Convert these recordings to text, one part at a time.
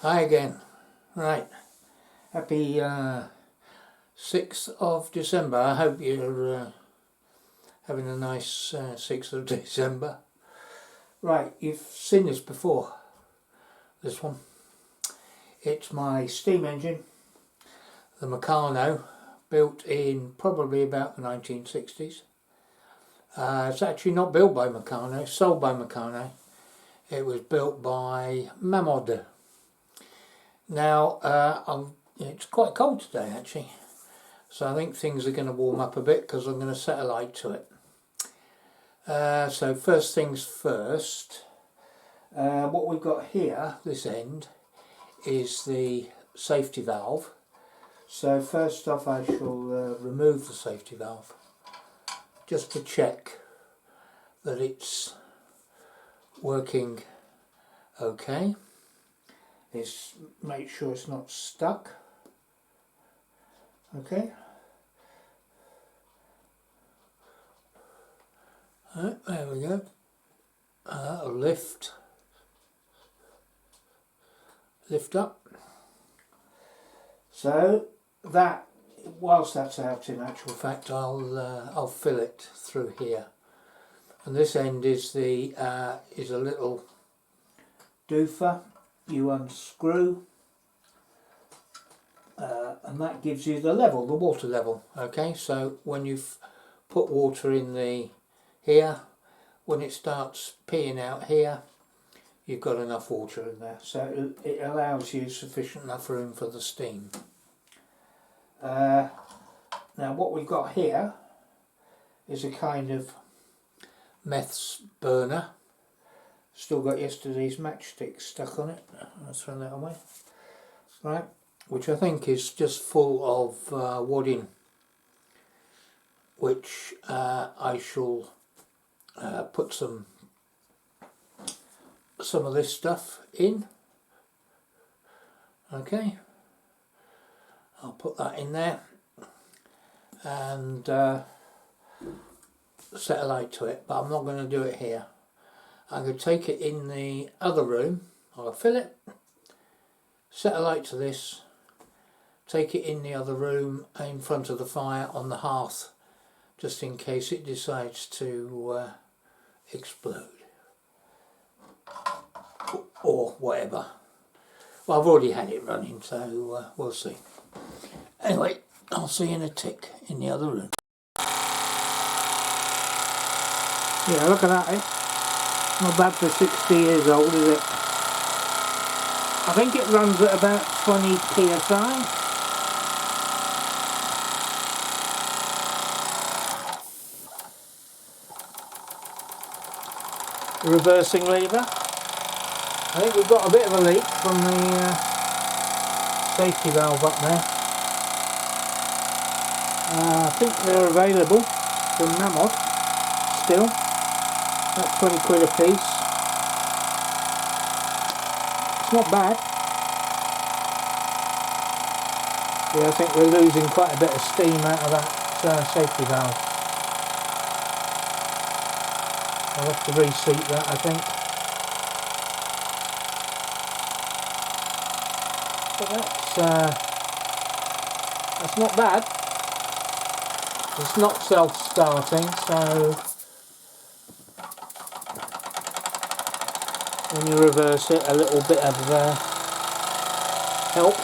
Hi again. Right. Happy 6th of December. I hope you're having a nice 6th of December. Right, you've seen this before. This one. It's my steam engine, the Meccano, built in probably about the 1960s. It's actually not built by Meccano, it's sold by Meccano. It was built by Meccano. Now, it's quite cold today actually, so I think things are going to warm up a bit because I'm going to set a light to it. So first things first, what we've got here, this end, is the safety valve. So first off I shall remove the safety valve, just to check that it's working okay. Is make sure it's not stuck. Okay. Right, there we go. That'll lift up. So that, whilst that's out, in actual fact, I'll fill it through here. And this end is the is a little doofer. You unscrew, and that gives you the level, the water level. Okay, so when you've put water in here, when it starts peeing out here, you've got enough water in there, so it allows you sufficient enough room for the steam. Now what we've got here is a kind of meths burner. Still got yesterday's matchstick stuck on it. I'll throw that away. Right, which I think is just full of wadding, which I shall put some of this stuff in. Okay, I'll put that in there and set a light to it, but I'm not going to do it here. I'm going to take it in the other room. I'll fill it, set a light to this, take it in the other room in front of the fire on the hearth, just in case it decides to explode or whatever. Well, I've already had it running, so we'll see. Anyway, I'll see you in a tick in the other room. Yeah, look at that, eh? Not bad for 60 years old, is it? I think it runs at about 20 psi. Reversing lever. I think we've got a bit of a leak from the safety valve up there. I think they're available from Meccano still. That's 20 quid a piece. It's not bad. Yeah, I think we're losing quite a bit of steam out of that safety valve. I'll have to reseat that, I think. But that's not bad. It's not self-starting, so when you reverse it, a little bit of help.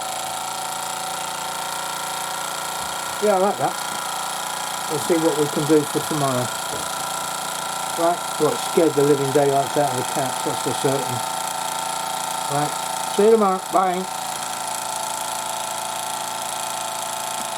Yeah, I like that. We'll see what we can do for tomorrow. Right, well, it scared the living daylights out of the cats, that's for certain. Right, see you tomorrow, bye.